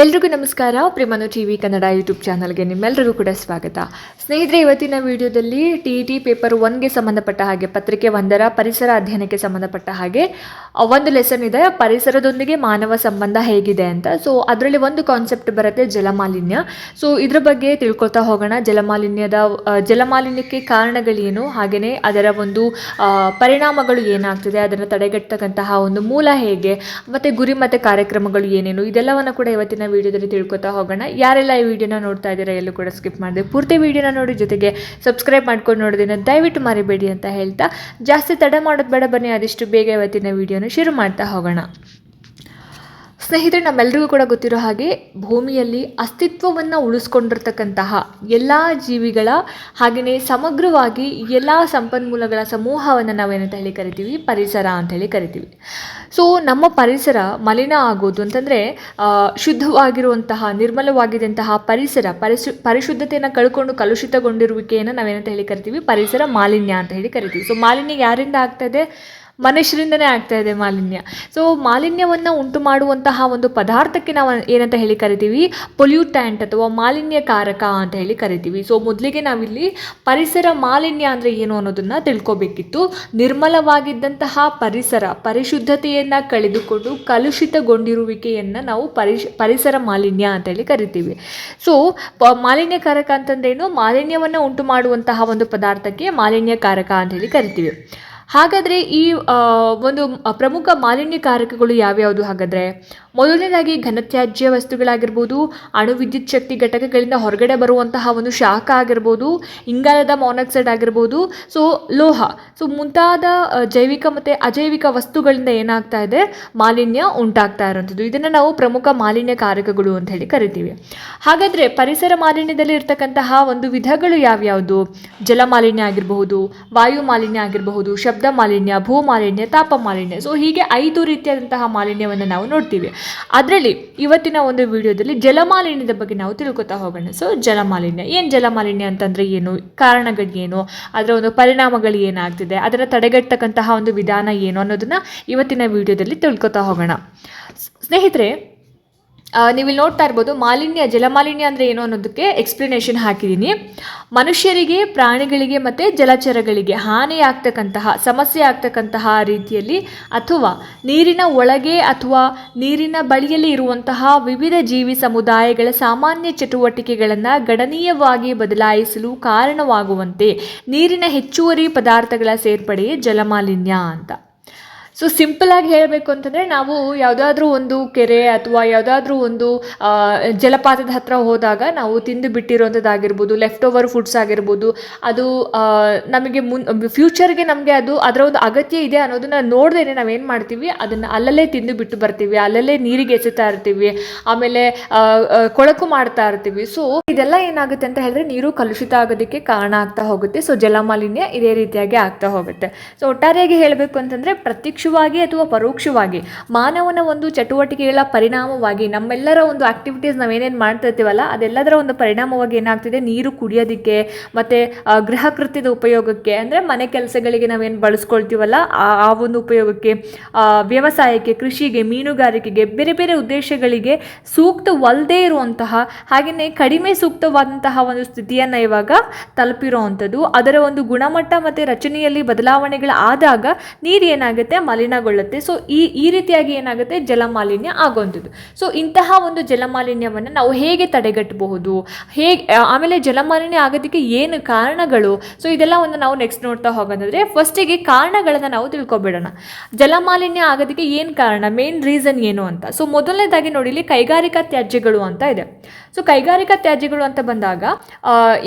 ಎಲ್ರಿಗೂ ನಮಸ್ಕಾರ. ಪ್ರೇಮನು TV Kannada YouTube ಚಾನಲ್ಗೆ ನಿಮ್ಮೆಲ್ಲರಿಗೂ ಕೂಡ ಸ್ವಾಗತ. ಸ್ನೇಹಿತರೆ, ಇವತ್ತಿನ ವಿಡಿಯೋದಲ್ಲಿ ಟಿ ಪೇಪರ್ 1ಗೆ ಸಂಬಂಧಪಟ್ಟ ಹಾಗೆ ಪತ್ರಿಕೆ 1ರ ಪರಿಸರ ಅಧ್ಯಯನಕ್ಕೆ ಸಂಬಂಧಪಟ್ಟ ಹಾಗೆ ಒಂದು ಲೆಸನ್ ಇದೆ, ಪರಿಸರದೊಂದಿಗೆ ಮಾನವ ಸಂಬಂಧ ಹೇಗಿದೆ ಅಂತ. ಸೊ ಅದರಲ್ಲಿ ಒಂದು ಕಾನ್ಸೆಪ್ಟ್ ಬರುತ್ತೆ, ಜಲಮಾಲಿನ್ಯ. ಸೊ ಇದ್ರ ಬಗ್ಗೆ ತಿಳ್ಕೊಳ್ತಾ ಹೋಗೋಣ. ಜಲಮಾಲಿನ್ಯಕ್ಕೆ ಕಾರಣಗಳೇನು, ಹಾಗೆಯೇ ಅದರ ಒಂದು ಪರಿಣಾಮಗಳು ಏನಾಗ್ತದೆ, ಅದನ್ನು ತಡೆಗಟ್ಟತಕ್ಕಂತಹ ಒಂದು ಮೂಲ ಹೇಗೆ, ಮತ್ತು ಗುರಿ ಮತ್ತು ಕಾರ್ಯಕ್ರಮಗಳು ಏನೇನು, ಇದೆಲ್ಲವನ್ನು ಕೂಡ ಇವತ್ತಿನ ವಿಡಿಯೋದಲ್ಲಿ ತಿಳ್ಕೊತಾ ಹೋಗೋಣ. ಯಾರೆಲ್ಲ ಈ ವಿಡಿಯೋನ ನೋಡ್ತಾ ಇದ್ದೀರಾ ಎಲ್ಲೂ ಕೂಡ ಸ್ಕಿಪ್ ಮಾಡಿದೆ ಪೂರ್ತಿ ವಿಡಿಯೋನ ನೋಡಿ, ಜೊತೆಗೆ ಸಬ್ಸ್ಕ್ರೈಬ್ ಮಾಡ್ಕೊಂಡು ನೋಡೋದನ್ನ ದಯವಿಟ್ಟು ಮರಿಬೇಡಿ ಅಂತ ಹೇಳ್ತಾ, ಜಾಸ್ತಿ ತಡ ಮಾಡೋದು ಬೇಡ, ಬನ್ನಿ ಆದಷ್ಟು ಬೇಗ ಇವತ್ತಿನ ವಿಡಿಯೋನ ಶುರು ಮಾಡ್ತಾ ಹೋಗೋಣ. ಸ್ನೇಹಿತರೆ, ನಮ್ಮೆಲ್ಲರಿಗೂ ಕೂಡ ಗೊತ್ತಿರೋ ಹಾಗೆ ಭೂಮಿಯಲ್ಲಿ ಅಸ್ತಿತ್ವವನ್ನು ಉಳಿಸ್ಕೊಂಡಿರ್ತಕ್ಕಂತಹ ಎಲ್ಲ ಜೀವಿಗಳ ಹಾಗೆಯೇ ಸಮಗ್ರವಾಗಿ ಎಲ್ಲ ಸಂಪನ್ಮೂಲಗಳ ಸಮೂಹವನ್ನು ನಾವೇನಂತ ಹೇಳಿ ಕರಿತೀವಿ, ಪರಿಸರ ಅಂತ ಹೇಳಿ ಕರಿತೀವಿ. ಸೊ ನಮ್ಮ ಪರಿಸರ ಮಲಿನ ಆಗೋದು ಅಂತಂದರೆ ಶುದ್ಧವಾಗಿರುವಂತಹ ನಿರ್ಮಲವಾಗಿದ್ದಂತಹ ಪರಿಶುದ್ಧತೆಯನ್ನು ಕಳ್ಕೊಂಡು ಕಲುಷಿತಗೊಂಡಿರುವಿಕೆಯನ್ನು ನಾವೇನಂತ ಹೇಳಿ ಕರಿತೀವಿ, ಪರಿಸರ ಮಾಲಿನ್ಯ ಅಂತ ಹೇಳಿ ಕರಿತೀವಿ. ಸೊ ಮಾಲಿನ್ಯ ಯಾರಿಂದ ಆಗ್ತಾಯಿದೆ? ಮನುಷ್ಯರಿಂದನೇ ಆಗ್ತಾ ಇದೆ ಮಾಲಿನ್ಯ. ಸೊ ಮಾಲಿನ್ಯವನ್ನು ಉಂಟು ಮಾಡುವಂತಹ ಒಂದು ಪದಾರ್ಥಕ್ಕೆ ನಾವು ಏನಂತ ಹೇಳಿ ಕರಿತೀವಿ, ಪೊಲ್ಯೂಟ್ಯಾಂಟ್ ಅಥವಾ ಮಾಲಿನ್ಯಕಾರಕ ಅಂತ ಹೇಳಿ ಕರಿತೀವಿ. ಸೊ ಮೊದಲಿಗೆ ನಾವಿಲ್ಲಿ ಪರಿಸರ ಮಾಲಿನ್ಯ ಅಂದರೆ ಏನು ಅನ್ನೋದನ್ನು ತಿಳ್ಕೊಬೇಕಿತ್ತು. ನಿರ್ಮಲವಾಗಿದ್ದಂತಹ ಪರಿಶುದ್ಧತೆಯನ್ನು ಕಳೆದುಕೊಂಡು ಕಲುಷಿತಗೊಂಡಿರುವಿಕೆಯನ್ನು ನಾವು ಪರಿಸರ ಮಾಲಿನ್ಯ ಅಂತ ಹೇಳಿ ಕರಿತೀವಿ. ಸೊ ಮಾಲಿನ್ಯಕಾರಕ ಅಂತಂದ್ರೇನು? ಮಾಲಿನ್ಯವನ್ನು ಉಂಟು ಮಾಡುವಂತಹ ಒಂದು ಪದಾರ್ಥಕ್ಕೆ ಮಾಲಿನ್ಯಕಾರಕ ಅಂತ ಹೇಳಿ ಕರಿತೀವಿ. ಹಾಗಾದರೆ ಈ ಒಂದು ಪ್ರಮುಖ ಮಾಲಿನ್ಯಕಾರಕಗಳು ಯಾವ್ಯಾವುದು? ಹಾಗಾದರೆ ಮೊದಲನೇದಾಗಿ ಘನತ್ಯಾಜ್ಯ ವಸ್ತುಗಳಾಗಿರ್ಬೋದು, ಅಣು ವಿದ್ಯುತ್ ಶಕ್ತಿ ಘಟಕಗಳಿಂದ ಹೊರಗಡೆ ಬರುವಂತಹ ಒಂದು ಶಾಖ ಆಗಿರ್ಬೋದು, ಇಂಗಾಲದ ಮಾನಾಕ್ಸೈಡ್ ಆಗಿರ್ಬೋದು, ಸೊ ಲೋಹ, ಸೊ ಮುಂತಾದ ಜೈವಿಕ ಮತ್ತು ಅಜೈವಿಕ ವಸ್ತುಗಳಿಂದ ಏನಾಗ್ತಾ ಇದೆ, ಮಾಲಿನ್ಯ ಉಂಟಾಗ್ತಾ ಇರೋಂಥದ್ದು. ಇದನ್ನು ನಾವು ಪ್ರಮುಖ ಮಾಲಿನ್ಯಕಾರಕಗಳು ಅಂತ ಹೇಳಿ ಕರಿತೀವಿ. ಹಾಗಾದರೆ ಪರಿಸರ ಮಾಲಿನ್ಯದಲ್ಲಿ ಇರ್ತಕ್ಕಂತಹ ಒಂದು ವಿಧಗಳು ಯಾವ್ಯಾವುದು? ಜಲ ಮಾಲಿನ್ಯ ಆಗಿರಬಹುದು, ವಾಯು ಮಾಲಿನ್ಯ ಆಗಿರಬಹುದು, ಶಬ್ದ ಮಾಲಿನ್ಯ, ಭೂ ಮಾಲಿನ್ಯ, ತಾಪ ಮಾಲಿನ್ಯ. ಸೊ ಹೀಗೆ 5 ರೀತಿಯಾದಂತಹ ಮಾಲಿನ್ಯವನ್ನು ನಾವು ನೋಡ್ತೀವಿ. ಅದರಲ್ಲಿ ಇವತ್ತಿನ ಒಂದು ವಿಡಿಯೋದಲ್ಲಿ ಜಲಮಾಲಿನ್ಯದ ಬಗ್ಗೆ ನಾವು ತಿಳ್ಕೊತಾ ಹೋಗೋಣ. ಸೊ ಜಲಮಾಲಿನ್ಯ ಏನು? ಜಲಮಾಲಿನ್ಯ ಅಂತಂದರೆ ಏನು, ಕಾರಣಗಳು ಏನು, ಅದರ ಒಂದು ಪರಿಣಾಮಗಳು ಏನಾಗ್ತಿದೆ, ಅದರ ತಡೆಗಟ್ಟತಕ್ಕಂತಹ ಒಂದು ವಿಧಾನ ಏನು ಅನ್ನೋದನ್ನು ಇವತ್ತಿನ ವಿಡಿಯೋದಲ್ಲಿ ತಿಳ್ಕೊತಾ ಹೋಗೋಣ. ಸ್ನೇಹಿತರೆ, ನೀವಿಲ್ಲಿ ನೋಡ್ತಾ ಇರ್ಬೋದು, ಜಲಮಾಲಿನ್ಯ ಅಂದರೆ ಏನು ಅನ್ನೋದಕ್ಕೆ ಎಕ್ಸ್ಪ್ಲನೇಷನ್ ಹಾಕಿದ್ದೀನಿ. ಮನುಷ್ಯರಿಗೆ, ಪ್ರಾಣಿಗಳಿಗೆ ಮತ್ತು ಜಲಚರಗಳಿಗೆ ಸಮಸ್ಯೆ ಆಗ್ತಕ್ಕಂತಹ ರೀತಿಯಲ್ಲಿ ಅಥವಾ ನೀರಿನ ಒಳಗೆ ಅಥವಾ ನೀರಿನ ಬಳಿಯಲ್ಲಿ ಇರುವಂತಹ ವಿವಿಧ ಜೀವಿ ಸಮುದಾಯಗಳ ಸಾಮಾನ್ಯ ಚಟುವಟಿಕೆಗಳನ್ನು ಗಣನೀಯವಾಗಿ ಬದಲಾಯಿಸಲು ಕಾರಣವಾಗುವಂತೆ ನೀರಿನ ಹೆಚ್ಚುವರಿ ಪದಾರ್ಥಗಳ ಸೇರ್ಪಡೆಯೇ ಜಲಮಾಲಿನ್ಯ ಅಂತ. ಸೊ ಸಿಂಪಲಾಗಿ ಹೇಳಬೇಕು ಅಂತಂದರೆ, ನಾವು ಯಾವುದಾದ್ರೂ ಒಂದು ಕೆರೆ ಅಥವಾ ಯಾವುದಾದ್ರೂ ಒಂದು ಜಲಪಾತದ ಹತ್ರ ಹೋದಾಗ ನಾವು ತಿಂದು ಬಿಟ್ಟಿರೋಂಥದ್ದಾಗಿರ್ಬೋದು, ಲೆಫ್ಟ್ ಓವರ್ ಫುಡ್ಸ್ ಆಗಿರ್ಬೋದು, ಅದು ನಮಗೆ ಫ್ಯೂಚರ್ಗೆ ನಮಗೆ ಅದರ ಒಂದು ಅಗತ್ಯ ಇದೆ ಅನ್ನೋದನ್ನು ನೋಡ್ದೇ ನಾವೇನು ಮಾಡ್ತೀವಿ, ಅದನ್ನು ಅಲ್ಲಲ್ಲೇ ತಿಂದು ಬಿಟ್ಟು ಬರ್ತೀವಿ, ಅಲ್ಲಲ್ಲೇ ನೀರಿಗೆ ಎಸೆತಾ ಇರ್ತೀವಿ, ಆಮೇಲೆ ಕೊಳಕು ಮಾಡ್ತಾ ಇರ್ತೀವಿ. ಸೊ ಇದೆಲ್ಲ ಏನಾಗುತ್ತೆ ಅಂತ ಹೇಳಿದ್ರೆ ನೀರು ಕಲುಷಿತ ಆಗೋದಕ್ಕೆ ಕಾರಣ ಆಗ್ತಾ ಹೋಗುತ್ತೆ. ಸೊ ಜಲಮಾಲಿನ್ಯ ಇದೇ ರೀತಿಯಾಗಿ ಆಗ್ತಾ ಹೋಗುತ್ತೆ. ಸೊ ಒಟ್ಟಾರೆಯಾಗಿ ಹೇಳಬೇಕು ಅಂತಂದರೆ, ಪ್ರತ್ಯಕ್ಷವಾಗಿ ಅಥವಾ ಪರೋಕ್ಷವಾಗಿ ಮಾನವನ ಒಂದು ಚಟುವಟಿಕೆಗಳ ಪರಿಣಾಮವಾಗಿ ನಮ್ಮೆಲ್ಲರ ಒಂದು ಆಕ್ಟಿವಿಟೀಸ್ ನಾವೇನೇನು ಮಾಡ್ತಾ ಇರ್ತೀವಲ್ಲ, ಅದೆಲ್ಲದರ ಒಂದು ಪರಿಣಾಮವಾಗಿ ಏನಾಗ್ತಿದೆ, ನೀರು ಕುಡಿಯೋದಕ್ಕೆ ಮತ್ತು ಗೃಹ ಕೃತ್ಯದ ಉಪಯೋಗಕ್ಕೆ, ಅಂದರೆ ಮನೆ ಕೆಲಸಗಳಿಗೆ ನಾವೇನು ಬಳಸ್ಕೊಳ್ತೀವಲ್ಲ ಆ ಒಂದು ಉಪಯೋಗಕ್ಕೆ, ವ್ಯವಸಾಯಕ್ಕೆ, ಕೃಷಿಗೆ, ಮೀನುಗಾರಿಕೆಗೆ, ಬೇರೆ ಬೇರೆ ಉದ್ದೇಶಗಳಿಗೆ ಸೂಕ್ತವಲ್ಲದೇ ಇರುವಂತಹ, ಹಾಗೆಯೇ ಕಡಿಮೆ ಸೂಕ್ತವಾದಂತಹ ಒಂದು ಸ್ಥಿತಿಯನ್ನು ಇವಾಗ ತಲುಪಿರೋವಂಥದ್ದು. ಅದರ ಒಂದು ಗುಣಮಟ್ಟ ಮತ್ತು ರಚನೆಯಲ್ಲಿ ಬದಲಾವಣೆಗಳಾದಾಗ ನೀರು ಏನಾಗುತ್ತೆ, ಮಲಿನಗೊಳ್ಳುತ್ತೆ. ಸೊ ಈ ರೀತಿಯಾಗಿ ಏನಾಗುತ್ತೆ, ಜಲಮಾಲಿನ್ಯ ಆಗುವಂಥದ್ದು. ಸೊ ಇಂತಹ ಒಂದು ಜಲಮಾಲಿನ್ಯವನ್ನು ನಾವು ಹೇಗೆ ತಡೆಗಟ್ಟಬಹುದು, ಆಮೇಲೆ ಜಲಮಾಲಿನ್ಯ ಆಗೋದಕ್ಕೆ ಏನು ಕಾರಣಗಳು, ಸೊ ಇದೆಲ್ಲ ಒಂದು ನಾವು ನೆಕ್ಸ್ಟ್ ನೋಡ್ತಾ ಹೋಗೋದಾದ್ರೆ, ಫಸ್ಟಿಗೆ ಕಾರಣಗಳನ್ನು ನಾವು ತಿಳ್ಕೊಬಿಡೋಣ. ಜಲಮಾಲಿನ್ಯ ಆಗೋದಕ್ಕೆ ಏನು ಕಾರಣ, ಮೇನ್ ರೀಸನ್ ಏನು ಅಂತ. ಸೊ ಮೊದಲನೇದಾಗಿ ನೋಡಿ, ಇಲ್ಲಿ ಕೈಗಾರಿಕಾ ತ್ಯಾಜ್ಯಗಳು ಅಂತ ಇದೆ. ಸೊ ಕೈಗಾರಿಕಾ ತ್ಯಾಜ್ಯಗಳು ಅಂತ ಬಂದಾಗ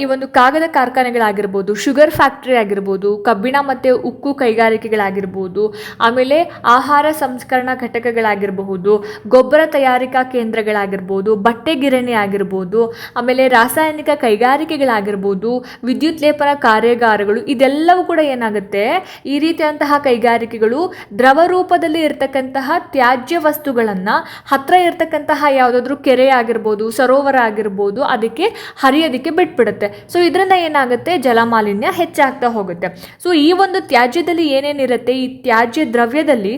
ಈ ಒಂದು ಕಾಗದ ಕಾರ್ಖಾನೆಗಳಾಗಿರ್ಬೋದು, ಶುಗರ್ ಫ್ಯಾಕ್ಟ್ರಿ ಆಗಿರ್ಬೋದು, ಕಬ್ಬಿಣ ಮತ್ತು ಉಕ್ಕು ಕೈಗಾರಿಕೆಗಳಾಗಿರ್ಬೋದು, ಆಮೇಲೆ ಆಹಾರ ಸಂಸ್ಕರಣಾ ಘಟಕಗಳಾಗಿರಬಹುದು, ಗೊಬ್ಬರ ತಯಾರಿಕಾ ಕೇಂದ್ರಗಳಾಗಿರ್ಬೋದು, ಬಟ್ಟೆ ಗಿರಣಿ ಆಗಿರ್ಬೋದು, ಆಮೇಲೆ ರಾಸಾಯನಿಕ ಕೈಗಾರಿಕೆಗಳಾಗಿರ್ಬೋದು, ವಿದ್ಯುತ್ ಲೇಪನ ಕಾರ್ಯಾಗಾರಗಳು, ಇದೆಲ್ಲವೂ ಕೂಡ ಏನಾಗುತ್ತೆ, ಈ ರೀತಿಯಂತಹ ಕೈಗಾರಿಕೆಗಳು ದ್ರವ ರೂಪದಲ್ಲಿ ಇರತಕ್ಕಂತಹ ತ್ಯಾಜ್ಯ ವಸ್ತುಗಳನ್ನು ಹತ್ರ ಇರತಕ್ಕಂತಹ ಯಾವುದಾದ್ರೂ ಕೆರೆ ಆಗಿರ್ಬೋದು, ಸರೋವರ ಆಗಿರ್ಬೋದು, ಅದಕ್ಕೆ ಹರಿಯೋದಕ್ಕೆ ಬಿಟ್ಬಿಡುತ್ತೆ. ಸೊ ಇದರಿಂದ ಏನಾಗುತ್ತೆ, ಜಲಮಾಲಿನ್ಯ ಹೆಚ್ಚಾಗ್ತಾ ಹೋಗುತ್ತೆ. ಸೊ ಈ ಒಂದು ತ್ಯಾಜ್ಯದಲ್ಲಿ ಏನೇನಿರುತ್ತೆ, ಈ ತ್ಯಾಜ್ಯ ದ್ರವ್ಯ ದ್ರವ್ಯದಲ್ಲಿ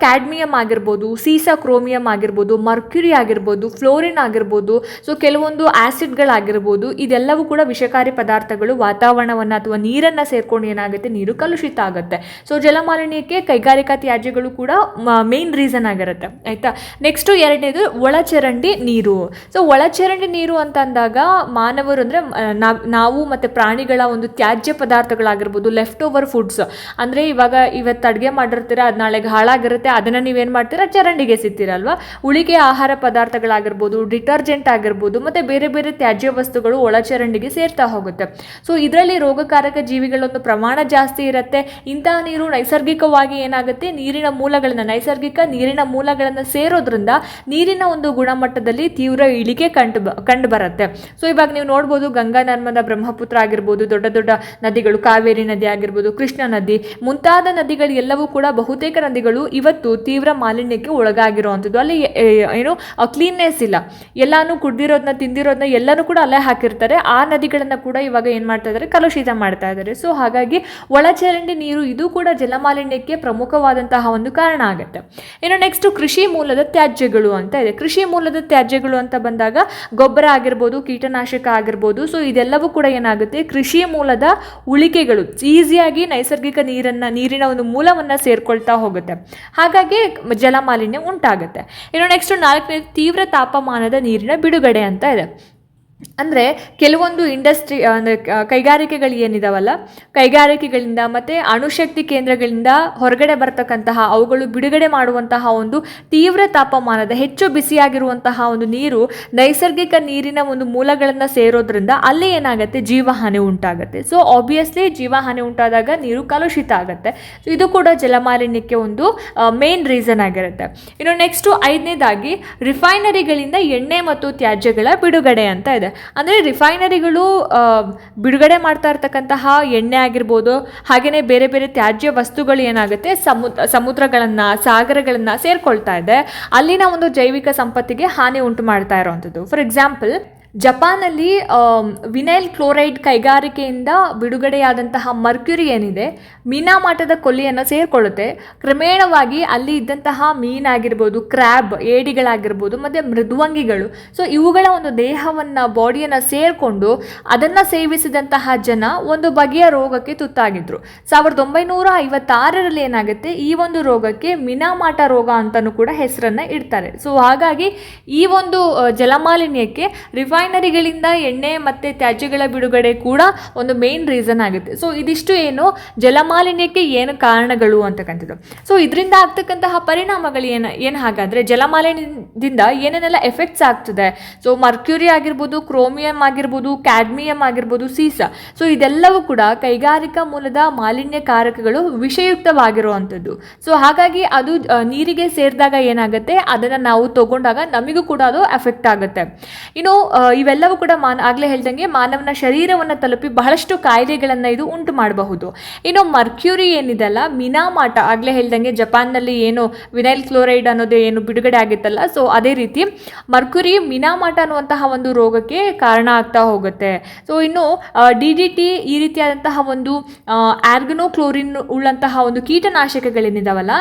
ಕ್ಯಾಡ್ಮಿಯಮ್ ಆಗಿರ್ಬೋದು, ಸೀಸಕ್ರೋಮಿಯಂ ಆಗಿರ್ಬೋದು, ಮರ್ಕ್ಯುರಿ ಆಗಿರ್ಬೋದು, ಫ್ಲೋರಿನ್ ಆಗಿರ್ಬೋದು, ಸೊ ಕೆಲವೊಂದು ಆ್ಯಸಿಡ್ಗಳಾಗಿರ್ಬೋದು, ಇದೆಲ್ಲವೂ ಕೂಡ ವಿಷಕಾರಿ ಪದಾರ್ಥಗಳು ವಾತಾವರಣವನ್ನು ಅಥವಾ ನೀರನ್ನು ಸೇರ್ಕೊಂಡು ಏನಾಗುತ್ತೆ, ನೀರು ಕಲುಷಿತ ಆಗುತ್ತೆ. ಸೊ ಜಲಮಾಲಿನ್ಯಕ್ಕೆ ಕೈಗಾರಿಕಾ ತ್ಯಾಜ್ಯಗಳು ಕೂಡ ಮೇನ್ ರೀಸನ್ ಆಗಿರುತ್ತೆ. ಆಯಿತಾ. ನೆಕ್ಸ್ಟು ಎರಡನೇದು ಒಳಚರಂಡಿ ನೀರು. ಸೊ ಒಳಚರಂಡಿ ನೀರು ಅಂತ ಅಂದಾಗ ಮಾನವರು ಅಂದರೆ ನಾವು ಮತ್ತು ಪ್ರಾಣಿಗಳ ಒಂದು ತ್ಯಾಜ್ಯ ಪದಾರ್ಥಗಳಾಗಿರ್ಬೋದು, ಲೆಫ್ಟ್ ಓವರ್ ಫುಡ್ಸ್ ಅಂದರೆ ಇವತ್ತು ಅಡುಗೆ ಮಾಡಿರ್ತೀರ, ಅದು ನಾಳೆಗೆ ಹಾಳಾಗಿರುತ್ತೆ, ಅದನ್ನು ನೀವೇನು ಮಾಡ್ತೀರಾ, ಚರಂಡಿಗೆ ಸಿಗ್ತೀರಲ್ವ. ಉಳಿಕೆ ಆಹಾರ ಪದಾರ್ಥಗಳಾಗಿರ್ಬೋದು, ಡಿಟರ್ಜೆಂಟ್ ಆಗಿರ್ಬೋದು, ಮತ್ತು ಬೇರೆ ಬೇರೆ ತ್ಯಾಜ್ಯ ವಸ್ತುಗಳು ಒಳಚರಂಡಿಗೆ ಸೇರ್ತಾ ಹೋಗುತ್ತೆ. ಸೊ ಇದರಲ್ಲಿ ರೋಗಕಾರಕ ಜೀವಿಗಳೊಂದು ಪ್ರಮಾಣ ಜಾಸ್ತಿ ಇರುತ್ತೆ. ಇಂತಹ ನೀರು ನೈಸರ್ಗಿಕವಾಗಿ ಏನಾಗುತ್ತೆ, ನೈಸರ್ಗಿಕ ನೀರಿನ ಮೂಲಗಳನ್ನು ಸೇರೋದ್ರಿಂದ ನೀರಿನ ಒಂದು ಗುಣಮಟ್ಟದಲ್ಲಿ ತೀವ್ರ ಇಳಿಕೆ ಕಂಡು ಬರುತ್ತೆ. ಸೊ ಇವಾಗ ನೀವು ನೋಡ್ಬೋದು, ಗಂಗಾ, ನರ್ಮದಾ, ಬ್ರಹ್ಮಪುತ್ರ ಆಗಿರ್ಬೋದು, ದೊಡ್ಡ ದೊಡ್ಡ ನದಿಗಳು, ಕಾವೇರಿ ನದಿ ಆಗಿರ್ಬೋದು, ಕೃಷ್ಣ ನದಿ ಮುಂತಾದ ನದಿಗಳು ಎಲ್ಲವೂ ಕೂಡ ಬಹುತೇಕ ನದಿಗಳು ಇವತ್ತು ತೀವ್ರ ಮಾಲಿನ್ಯಕ್ಕೆ ಒಳಗಾಗಿರುವಂಥದ್ದು. ಅಲ್ಲಿ ಏನು ಕ್ಲೀನ್ನೆಸ್ ಇಲ್ಲ, ಎಲ್ಲಾನು ಕುಡ್ದಿರೋದನ್ನ ತಿಂದಿರೋದನ್ನ ಎಲ್ಲನೂ ಕೂಡ ಅಲ್ಲೇ ಹಾಕಿರ್ತಾರೆ. ಆ ನದಿಗಳನ್ನು ಕೂಡ ಇವಾಗ ಏನು ಮಾಡ್ತಾ ಇದ್ದಾರೆ, ಕಲುಷಿತ ಮಾಡ್ತಾ ಇದ್ದಾರೆ. ಸೊ ಹಾಗಾಗಿ ಒಳಚರಂಡಿ ನೀರು ಇದು ಕೂಡ ಜಲಮಾಲಿನ್ಯಕ್ಕೆ ಪ್ರಮುಖವಾದಂತಹ ಒಂದು ಕಾರಣ ಆಗುತ್ತೆ. ಇನ್ನು ನೆಕ್ಸ್ಟ್ ಕೃಷಿ ಮೂಲದ ತ್ಯಾಜ್ಯಗಳು ಅಂತ ಇದೆ. ಕೃಷಿ ಮೂಲದ ತ್ಯಾಜ್ಯಗಳು ಅಂತ ಬಂದಾಗ ಗೊಬ್ಬರ ಆಗಿರ್ಬೋದು, ಕೀಟನಾಶಕ ಆಗಿರ್ಬೋದು, ಸೊ ಇದೆಲ್ಲವೂ ಕೂಡ ಏನಾಗುತ್ತೆ, ಕೃಷಿ ಮೂಲದ ಉಳಿಕೆಗಳು ಈಸಿಯಾಗಿ ನೈಸರ್ಗಿಕ ನೀರಿನ ಒಂದು ಮೂಲವನ್ನು ಸೇರ್ಕೊಳ್ತಾ ಹೋಗುತ್ತೆ. ಹಾಗಾಗಿ ಜಲಮಾಲಿನ್ಯ ಉಂಟಾಗುತ್ತೆ. ಇನ್ನು ನೆಕ್ಸ್ಟ್ ನಾಲ್ಕನೇದು ತೀವ್ರ ತಾಪಮಾನದ ನೀರಿನ ಬಿಡುಗಡೆ ಅಂತ ಇದೆ. ಅಂದರೆ ಕೆಲವೊಂದು ಇಂಡಸ್ಟ್ರಿ ಅಂದರೆ ಕೈಗಾರಿಕೆಗಳು ಏನಿದಾವಲ್ಲ, ಕೈಗಾರಿಕೆಗಳಿಂದ ಮತ್ತು ಅಣುಶಕ್ತಿ ಕೇಂದ್ರಗಳಿಂದ ಹೊರಗಡೆ ಬರ್ತಕ್ಕಂತಹ ಅವುಗಳು ಬಿಡುಗಡೆ ಮಾಡುವಂತಹ ಒಂದು ತೀವ್ರ ತಾಪಮಾನದ ಹೆಚ್ಚು ಬಿಸಿಯಾಗಿರುವಂತಹ ಒಂದು ನೀರು ನೈಸರ್ಗಿಕ ನೀರಿನ ಒಂದು ಮೂಲಗಳನ್ನು ಸೇರೋದ್ರಿಂದ ಅಲ್ಲಿ ಏನಾಗುತ್ತೆ, ಜೀವಹಾನಿ ಉಂಟಾಗುತ್ತೆ. ಸೊ ಆಬ್ವಿಯಸ್ಲಿ ಜೀವಹಾನಿ ಉಂಟಾದಾಗ ನೀರು ಕಲುಷಿತ ಆಗುತ್ತೆ. ಸೊ ಇದು ಕೂಡ ಜಲಮಾಲಿನ್ಯಕ್ಕೆ ಒಂದು ಮೇನ್ ರೀಸನ್ ಆಗಿರುತ್ತೆ. ಇನ್ನು ನೆಕ್ಸ್ಟು ಐದನೇದಾಗಿ ರಿಫೈನರಿಗಳಿಂದ ಎಣ್ಣೆ ಮತ್ತು ತ್ಯಾಜ್ಯಗಳ ಬಿಡುಗಡೆ ಅಂತ ಇದೆ. ಅಂದರೆ ರಿಫೈನರಿಗಳು ಬಿಡುಗಡೆ ಮಾಡ್ತಾ ಇರ್ತಕ್ಕಂತಹ ಎಣ್ಣೆ ಆಗಿರ್ಬೋದು, ಹಾಗೆಯೇ ಬೇರೆ ಬೇರೆ ತ್ಯಾಜ್ಯ ವಸ್ತುಗಳು ಏನಾಗುತ್ತೆ, ಸಮುದ್ರಗಳನ್ನು, ಸಾಗರಗಳನ್ನು ಸೇರ್ಕೊಳ್ತಾ ಇದೆ. ಅಲ್ಲಿನ ಒಂದು ಜೈವಿಕ ಸಂಪತ್ತಿಗೆ ಹಾನಿ ಉಂಟು ಮಾಡ್ತಾ ಇರೋವಂಥದ್ದು. ಫಾರ್ ಎಕ್ಸಾಂಪಲ್, ಜಪಾನಲ್ಲಿ ವಿನೈಲ್ ಕ್ಲೋರೈಡ್ ಕೈಗಾರಿಕೆಯಿಂದ ಬಿಡುಗಡೆಯಾದಂತಹ ಮರ್ಕ್ಯುರಿ ಏನಿದೆ, ಮೀನಾಮಾಟದ ಕೊಲ್ಲಿಯನ್ನು ಸೇರಿಕೊಳ್ಳುತ್ತೆ. ಕ್ರಮೇಣವಾಗಿ ಅಲ್ಲಿ ಇದ್ದಂತಹ ಮೀನಾಗಿರ್ಬೋದು, ಕ್ರ್ಯಾಬ್, ಏಡಿಗಳಾಗಿರ್ಬೋದು, ಮತ್ತು ಮೃದ್ವಂಗಿಗಳು, ಸೊ ಇವುಗಳ ಒಂದು ದೇಹವನ್ನು, ಬಾಡಿಯನ್ನು ಸೇರಿಕೊಂಡು ಅದನ್ನು ಸೇವಿಸಿದಂತಹ ಜನ ಒಂದು ಬಗೆಯ ರೋಗಕ್ಕೆ ತುತ್ತಾಗಿದ್ರು. 1956ರಲ್ಲಿ ಏನಾಗುತ್ತೆ, ಈ ಒಂದು ರೋಗಕ್ಕೆ ಮೀನಾಮಾಟ ರೋಗ ಅಂತಲೂ ಕೂಡ ಹೆಸರನ್ನು ಇಡ್ತಾರೆ. ಸೊ ಹಾಗಾಗಿ ಈ ಒಂದು ಜಲಮಾಲಿನ್ಯಕ್ಕೆ ರಿಫೈನರಿಗಳಿಂದ ಎಣ್ಣೆ ಮತ್ತು ತ್ಯಾಜ್ಯಗಳ ಬಿಡುಗಡೆ ಕೂಡ ಒಂದು ಮೇನ್ ರೀಸನ್ ಆಗುತ್ತೆ. ಸೊ ಇದಿಷ್ಟು ಏನು ಜಲಮಾಲಿನ್ಯಕ್ಕೆ ಏನು ಕಾರಣಗಳು ಅಂತಕ್ಕಂಥದ್ದು. ಸೊ ಇದರಿಂದ ಆಗ್ತಕ್ಕಂತಹ ಪರಿಣಾಮಗಳು ಏನು ಹಾಗಾದರೆ, ಜಲಮಾಲಿನ್ಯದಿಂದ ಏನೇನೆಲ್ಲ ಎಫೆಕ್ಟ್ಸ್ ಆಗ್ತದೆ. ಸೊ ಮರ್ಕ್ಯೂರಿ ಆಗಿರ್ಬೋದು, ಕ್ರೋಮಿಯಂ ಆಗಿರ್ಬೋದು, ಕ್ಯಾಡ್ಮಿಯಂ ಆಗಿರ್ಬೋದು, ಸೀಸ, ಸೊ ಇದೆಲ್ಲವೂ ಕೂಡ ಕೈಗಾರಿಕಾ ಮೂಲದ ಮಾಲಿನ್ಯಕಾರಕಗಳು ವಿಷಯುಕ್ತವಾಗಿರುವಂಥದ್ದು. ಸೊ ಹಾಗಾಗಿ ಅದು ನೀರಿಗೆ ಸೇರಿದಾಗ ಏನಾಗುತ್ತೆ, ಅದನ್ನು ನಾವು ತಗೊಂಡಾಗ ನಮಗೂ ಕೂಡ ಅದು ಎಫೆಕ್ಟ್ ಆಗುತ್ತೆ. ಇನ್ನು ಇವೆಲ್ಲವೂ ಕೂಡ ಆಗಲೇ ಹೇಳ್ದಂಗೆ ಮಾನವನ ಶರೀರವನ್ನು ತಲುಪಿ ಬಹಳಷ್ಟು ಕಾಯಿಲೆಗಳನ್ನು ಇದು ಉಂಟು ಮಾಡಬಹುದು. ಇನ್ನು ಮರ್ಕ್ಯೂರಿ ಏನಿದೆಲ್ಲ, ಮಿನಾಮಾಟ, ಆಗಲೇ ಹೇಳ್ದಂಗೆ ಜಪಾನ್ನಲ್ಲಿ ಏನು ವಿನೈಲ್ ಕ್ಲೋರೈಡ್ ಅನ್ನೋದು ಏನು ಬಿಡುಗಡೆ ಆಗಿತ್ತಲ್ಲ, ಸೊ ಅದೇ ರೀತಿ ಮರ್ಕ್ಯೂರಿ ಮಿನಾಮಾಟ ಅನ್ನುವಂತಹ ಒಂದು ರೋಗಕ್ಕೆ ಕಾರಣ ಆಗ್ತಾ ಹೋಗುತ್ತೆ. ಸೊ ಇನ್ನು DDT ಈ ರೀತಿಯಾದಂತಹ ಒಂದು ಆರ್ಗನೋಕ್ಲೋರಿನ್ ಉಳ್ಳಂತಹ ಒಂದು ಕೀಟನಾಶಕಗಳೇನಿದಾವಲ್ಲ,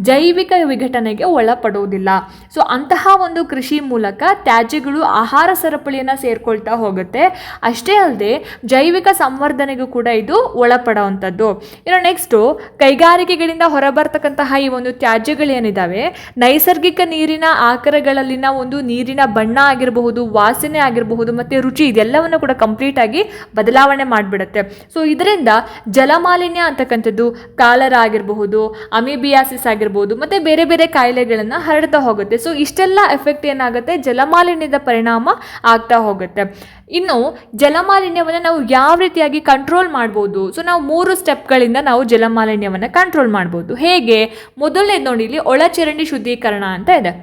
ಜೈವಿಕ ವಿಘಟನೆಗೆ ಒಳಪಡುವುದಿಲ್ಲ. ಸೊ ಅಂತಹ ಒಂದು ಕೃಷಿ ಮೂಲಕ ತ್ಯಾಜ್ಯಗಳು ಆಹಾರ ಸರಪಳಿಯನ್ನು ಸೇರ್ಕೊಳ್ತಾ ಹೋಗುತ್ತೆ. ಅಷ್ಟೇ ಅಲ್ಲದೆ ಜೈವಿಕ ಸಂವರ್ಧನೆಗೂ ಕೂಡ ಇದು ಒಳಪಡುವಂಥದ್ದು. ಇನ್ನು ನೆಕ್ಸ್ಟು ಕೈಗಾರಿಕೆಗಳಿಂದ ಹೊರಬರ್ತಕ್ಕಂತಹ ಈ ಒಂದು ತ್ಯಾಜ್ಯಗಳೇನಿದ್ದಾವೆ, ನೈಸರ್ಗಿಕ ನೀರಿನ ಆಕಾರಗಳಲ್ಲಿನ ಒಂದು ನೀರಿನ ಬಣ್ಣ ಆಗಿರಬಹುದು, ವಾಸನೆ ಆಗಿರಬಹುದು, ಮತ್ತು ರುಚಿ, ಇದೆಲ್ಲವನ್ನು ಕೂಡ ಕಂಪ್ಲೀಟ್ ಆಗಿ ಬದಲಾವಣೆ ಮಾಡಿಬಿಡುತ್ತೆ. ಸೊ ಇದರಿಂದ ಜಲಮಾಲಿನ್ಯ ಅಂತಕ್ಕಂಥದ್ದು ಕಾಲರ ಆಗಿರಬಹುದು, ಅಮೀಬಿಯಾಸಿಸ್ ಆಗಿರ್ಬೋದು, ಮತ್ತು ಬೇರೆ ಬೇರೆ ಕಾಯಿಲೆಗಳನ್ನು ಹರಡ್ತಾ ಹೋಗುತ್ತೆ. ಸೊ ಇಷ್ಟೆಲ್ಲ ಎಫೆಕ್ಟ್ ಏನಾಗುತ್ತೆ, ಜಲಮಾಲಿನ್ಯದ ಪರಿಣಾಮ ಆಗ್ತಾ ಹೋಗುತ್ತೆ. ಇನ್ನು ಜಲಮಾಲಿನ್ಯವನ್ನು ನಾವು ಯಾವ ರೀತಿಯಾಗಿ ಕಂಟ್ರೋಲ್ ಮಾಡ್ಬೋದು? ಸೊ ನಾವು 3 ಸ್ಟೆಪ್ಗಳಿಂದ ನಾವು ಜಲಮಾಲಿನ್ಯವನ್ನು ಕಂಟ್ರೋಲ್ ಮಾಡ್ಬೋದು. ಹೇಗೆ? ಮೊದಲನೇದು ನೋಡಿ, ಇಲ್ಲಿ ಒಳಚರಂಡಿ ಶುದ್ಧೀಕರಣ ಅಂತ ಇದೆ.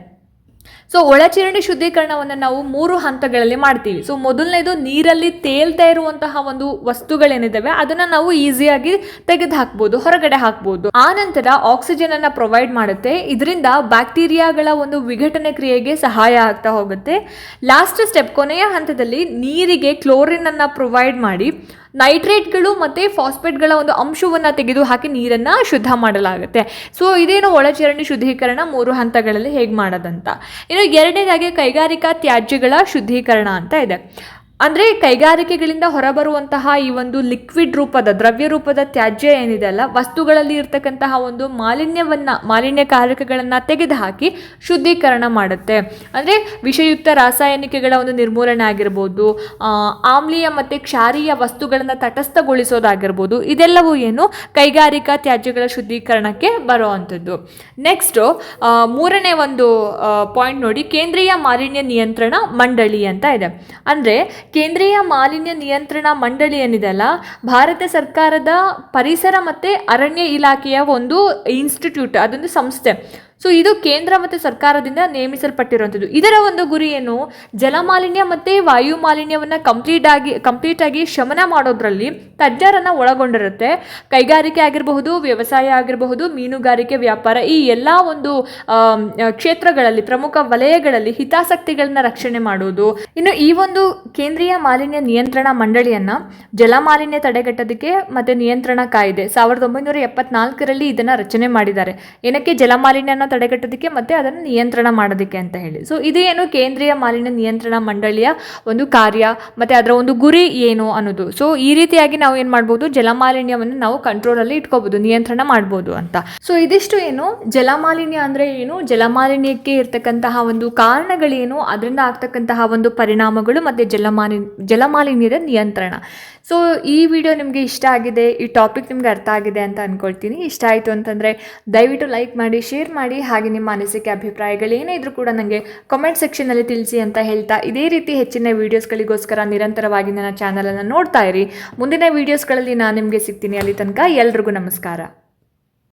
ಸೊ ಒಳಚರಂಡಿ ಶುದ್ಧೀಕರಣವನ್ನು ನಾವು 3 ಹಂತಗಳಲ್ಲಿ ಮಾಡ್ತೀವಿ. ಸೊ ಮೊದಲನೇದು, ನೀರಲ್ಲಿ ತೇಲ್ತಾ ಇರುವಂತಹ ಒಂದು ವಸ್ತುಗಳೇನಿದ್ದಾವೆ ಅದನ್ನು ನಾವು ಈಸಿಯಾಗಿ ತೆಗೆದು ಹಾಕ್ಬೋದು, ಹೊರಗಡೆ ಹಾಕ್ಬೋದು. ಆ ನಂತರ ಆಕ್ಸಿಜನ್ ಅನ್ನು ಪ್ರೊವೈಡ್ ಮಾಡುತ್ತೆ. ಇದರಿಂದ ಬ್ಯಾಕ್ಟೀರಿಯಾಗಳ ಒಂದು ವಿಘಟನೆ ಕ್ರಿಯೆಗೆ ಸಹಾಯ ಆಗ್ತಾ ಹೋಗುತ್ತೆ. ಲಾಸ್ಟ್ ಸ್ಟೆಪ್, ಕೊನೆಯ ಹಂತದಲ್ಲಿ ನೀರಿಗೆ ಕ್ಲೋರಿನ್ ಅನ್ನು ಪ್ರೊವೈಡ್ ಮಾಡಿ ನೈಟ್ರೇಟ್ಗಳು ಮತ್ತು ಫಾಸ್ಫೇಟ್ಗಳ ಒಂದು ಅಂಶವನ್ನು ತೆಗೆದುಹಾಕಿ ನೀರನ್ನು ಶುದ್ಧ ಮಾಡಲಾಗುತ್ತೆ. ಸೊ ಇದೇನು ಒಳಚರಂಡಿ ಶುದ್ಧೀಕರಣ 3 ಹಂತಗಳಲ್ಲಿ ಹೇಗೆ ಮಾಡೋದಂತ. ಇನ್ನು ಎರಡನೇದಾಗಿ ಕೈಗಾರಿಕಾ ತ್ಯಾಜ್ಯಗಳ ಶುದ್ಧೀಕರಣ ಅಂತ ಇದೆ. ಅಂದರೆ ಕೈಗಾರಿಕೆಗಳಿಂದ ಹೊರಬರುವಂತಹ ಈ ಒಂದು ಲಿಕ್ವಿಡ್ ರೂಪದ ದ್ರವ್ಯ ರೂಪದ ತ್ಯಾಜ್ಯ ಏನಿದೆ ಅಲ್ಲ, ವಸ್ತುಗಳಲ್ಲಿ ಇರ್ತಕ್ಕಂತಹ ಒಂದು ಮಾಲಿನ್ಯಕಾರಕಗಳನ್ನು ತೆಗೆದುಹಾಕಿ ಶುದ್ಧೀಕರಣ ಮಾಡುತ್ತೆ. ಅಂದರೆ ವಿಷಯುಕ್ತ ರಾಸಾಯನಿಕಗಳ ಒಂದು ನಿರ್ಮೂಲನೆ ಆಗಿರ್ಬೋದು, ಆಮ್ಲೀಯ ಮತ್ತು ಕ್ಷಾರೀಯ ವಸ್ತುಗಳನ್ನು ತಟಸ್ಥಗೊಳಿಸೋದಾಗಿರ್ಬೋದು, ಇದೆಲ್ಲವೂ ಏನು ಕೈಗಾರಿಕಾ ತ್ಯಾಜ್ಯಗಳ ಶುದ್ಧೀಕರಣಕ್ಕೆ ಬರುವಂಥದ್ದು. ನೆಕ್ಸ್ಟು ಮೂರನೇ ಒಂದು ಪಾಯಿಂಟ್ ನೋಡಿ, ಕೇಂದ್ರೀಯ ಮಾಲಿನ್ಯ ನಿಯಂತ್ರಣ ಮಂಡಳಿ ಅಂತ ಇದೆ. ಅಂದರೆ ಕೇಂದ್ರೀಯ ಮಾಲಿನ್ಯ ನಿಯಂತ್ರಣ ಮಂಡಳಿ ಏನಿದೆ ಅಲ್ಲ, ಭಾರತ ಸರ್ಕಾರದ ಪರಿಸರ ಮತ್ತು ಅರಣ್ಯ ಇಲಾಖೆಯ ಒಂದು ಇನ್ಸ್ಟಿಟ್ಯೂಟ್, ಅದೊಂದು ಸಂಸ್ಥೆ. ಸೊ ಇದು ಕೇಂದ್ರ ಮತ್ತು ಸರ್ಕಾರದಿಂದ ನೇಮಿಸಲ್ಪಟ್ಟಿರುವಂಥದ್ದು. ಇದರ ಒಂದು ಗುರಿ ಏನು, ಜಲಮಾಲಿನ್ಯ ಮತ್ತು ವಾಯು ಮಾಲಿನ್ಯವನ್ನು ಕಂಪ್ಲೀಟಾಗಿ ಶಮನ ಮಾಡೋದ್ರಲ್ಲಿ ತಜ್ಞರನ್ನು ಒಳಗೊಂಡಿರುತ್ತೆ. ಕೈಗಾರಿಕೆ ಆಗಿರಬಹುದು, ವ್ಯವಸಾಯ ಆಗಿರಬಹುದು, ಮೀನುಗಾರಿಕೆ, ವ್ಯಾಪಾರ, ಈ ಎಲ್ಲ ಒಂದು ಕ್ಷೇತ್ರಗಳಲ್ಲಿ ಪ್ರಮುಖ ವಲಯಗಳಲ್ಲಿ ಹಿತಾಸಕ್ತಿಗಳನ್ನ ರಕ್ಷಣೆ ಮಾಡುವುದು. ಇನ್ನು ಈ ಒಂದು ಕೇಂದ್ರೀಯ ಮಾಲಿನ್ಯ ನಿಯಂತ್ರಣ ಮಂಡಳಿಯನ್ನು ಜಲಮಾಲಿನ್ಯ ತಡೆಗಟ್ಟೋದಕ್ಕೆ ಮತ್ತು ನಿಯಂತ್ರಣ ಕಾಯ್ದೆ 1974ರಲ್ಲಿ ಇದನ್ನು ರಚನೆ ಮಾಡಿದ್ದಾರೆ. ಏನಕ್ಕೆ, ಜಲಮಾಲಿನ್ಯನ ತಡೆಗಟ್ಟೋದಕ್ಕೆ ಮತ್ತು ಅದನ್ನು ನಿಯಂತ್ರಣ ಮಾಡೋದಕ್ಕೆ ಅಂತ ಹೇಳಿ. ಸೊ ಇದೇನು ಕೇಂದ್ರೀಯ ಮಾಲಿನ್ಯ ನಿಯಂತ್ರಣ ಮಂಡಳಿಯ ಒಂದು ಕಾರ್ಯ ಮತ್ತು ಅದರ ಒಂದು ಗುರಿ ಏನು ಅನ್ನೋದು. ಸೊ ಈ ರೀತಿಯಾಗಿ ನಾವು ಏನು ಮಾಡ್ಬೋದು, ಜಲಮಾಲಿನ್ಯವನ್ನು ನಾವು ಕಂಟ್ರೋಲಲ್ಲಿ ಇಟ್ಕೋಬಹುದು, ನಿಯಂತ್ರಣ ಮಾಡ್ಬೋದು ಅಂತ. ಸೊ ಇದಿಷ್ಟು ಏನು ಜಲಮಾಲಿನ್ಯ ಅಂದರೆ ಏನು, ಜಲಮಾಲಿನ್ಯಕ್ಕೆ ಇರ್ತಕ್ಕಂತಹ ಒಂದು ಕಾರಣಗಳೇನು, ಅದರಿಂದ ಆಗ್ತಕ್ಕಂತಹ ಒಂದು ಪರಿಣಾಮಗಳು ಮತ್ತು ಜಲಮಾಲಿನ್ಯದ ನಿಯಂತ್ರಣ. ಸೊ ಈ ವಿಡಿಯೋ ನಿಮಗೆ ಇಷ್ಟ ಆಗಿದೆ, ಈ ಟಾಪಿಕ್ ನಿಮಗೆ ಅರ್ಥ ಆಗಿದೆ ಅಂತ ಅಂದ್ಕೊಳ್ತೀನಿ. ಇಷ್ಟ ಆಯಿತು ಅಂತಂದರೆ ದಯವಿಟ್ಟು ಲೈಕ್ ಮಾಡಿ, ಶೇರ್ ಮಾಡಿ, ಹಾಗೆ ನಿಮ್ಮ ಅನಿಸಿಕೆ ಅಭಿಪ್ರಾಯಗಳೇನೇ ಇದ್ರೂ ಕೂಡ ನನಗೆ ಕಾಮೆಂಟ್ ಸೆಕ್ಷನಲ್ಲಿ ತಿಳಿಸಿ ಅಂತ ಹೇಳ್ತಾ, ಇದೇ ರೀತಿ ಹೆಚ್ಚಿನ ವೀಡಿಯೋಸ್ಗಳಿಗೋಸ್ಕರ ನಿರಂತರವಾಗಿ ನನ್ನ ಚಾನಲನ್ನು ನೋಡ್ತಾ ಇರಿ. ಮುಂದಿನ ವೀಡಿಯೋಸ್ಗಳಲ್ಲಿ ನಾನು ನಿಮಗೆ ಸಿಗ್ತೀನಿ. ಅಲ್ಲಿ ತನಕ ಎಲ್ರಿಗೂ ನಮಸ್ಕಾರ.